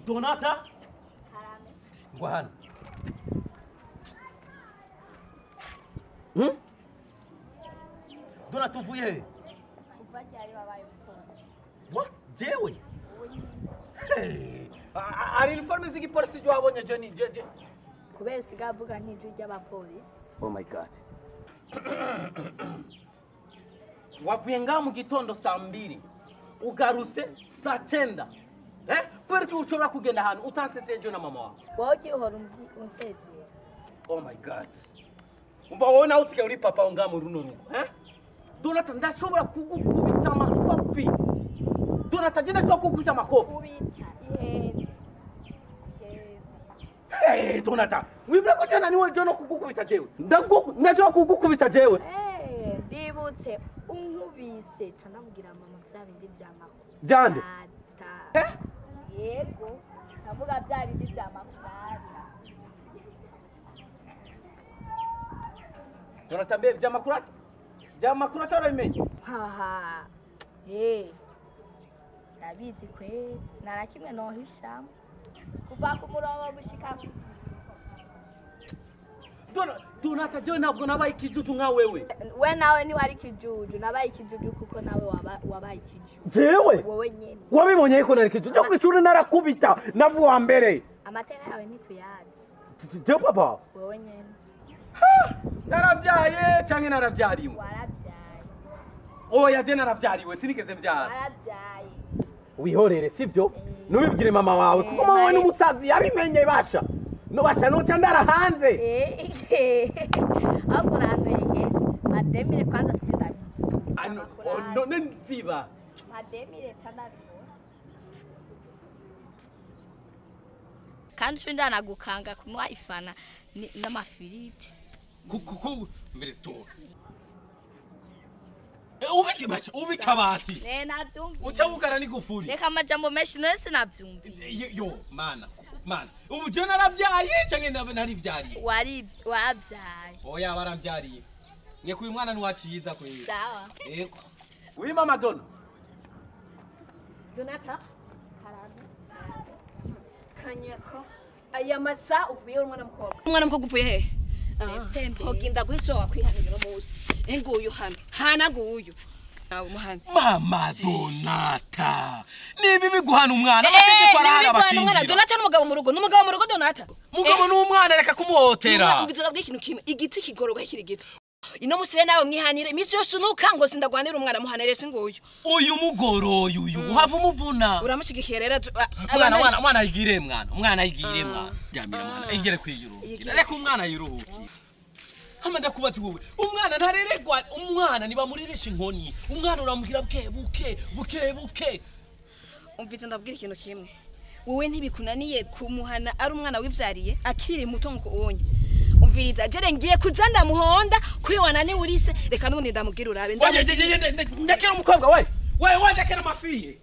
Donata? Ngo hano. Donata uvuye he? Kuva cyari babaye umupolisi. What? Jewe? Ari uniforme z'igipolisi jo wabonye je ni je. Kubera usigavuga nk'ijwi ry'abapolisi. Oh my god. Wavuye ngaho mu gitondo saa 2 ugaruse saa 9. Kubera ko ushobora kugenda ahantu utaseseje na mama wawe. Wowe uhora unsezeye. Oh my god. Umva wowe nawe usigaye uri papa ngaho mu runo rugo, Donata ndashobora kugukubita amakofi. Donata je ndashobora kugukubita amakofi. Kubita ihene. Donata, wibura ko cyane niwe je no kugukubita jewe. Ndajo kugukubita jewe. Ndibutse unkubise canabwira mama bya bindi by'amakuru. Jande. Yego, ndavuga bya bindi by'amakuru. Donata mbe by'amakuru atarabimenye. Haha. Ndabizi kwe nara kimwe nohisha. Kuva ku murongo gushika Donata je ntabwo nabaye ikijuju nka wewe. We nawe ni wari kijuju, nabaye ikijuju kuko nawe wabaye ikijuju. Jewe? Wowe nyene. Wabibonye yuko nari kijuju. Jo kwicuri narakubita navu wa mbere. Amateka yawe ntituyazi. Je papa? Wowe nyene. Naravyaye canke naravyariwe? Waravyaye. Oya je naravyariwe sinigeze mbyara. Waravyaye. Wihorere sivyo? Nubibwire mama wawe kuko mama wawe n'umusazi yabimenye basha. No basha no cyandara hanze. Hapo randeke. Mademire kwanza sindabi. No nziba. Mademire chandabi. Kandi shunda nagukanga kumwa ifana n'amafiriti. Kuku mbere store. Ubikabati. Navyumva. Ucabukara ni gufuri. Reka amajambo menshi nose navyumva. Yo mana. Ubu je naravyaye canke narivyariye. Wabyaye. Oya baramvyariye. Nge kuyu mwana nwaciza kwe. Sawa. Ego. Wi mama Dona. Donata. Kanyako. Aya masa uvuye umwana mukobwa. Umwana mukobwa uvuye he? Hoginda guhisowa kwihanira musi. Enguyu hano. Hana guyu. Nawe muhana. Mama Donata. Nibi biguhana umwana amategeko arahara abakingira. Donata n'umugabo mu rugo. N'umugabo mu rugo Donata. Mugabo n'umwana reka kumuhotera. Umvitsa bw'ikintu kimwe. Igiti kigoroba kiri gito. Ino musire nawe mwihanire imisi yose nukango sindagwanira umwana muhanire singuyu. Uyu mugoro uyu uhava umuvuna. Uramushigikiye rero mwana yigire mwana yigire mwana. Jamira mwana igere kwiyuruhukira. Reka umwana yiruhukire. Hama ndakubati wowe umwana ntareregwa umwana niba muririsha inkoni umwana uramubwira buke. Umvitsa ndabwira ikintu kimwe. Wowe ntibikunaniye kumuhana ari umwana wivyariye akiri muto nko onye. Umviriza jere ngiye kuzanda muhonda kuri wanani urise reka nubundi ndamubwira urabe Ndakera umukobwa we ndakera mafiye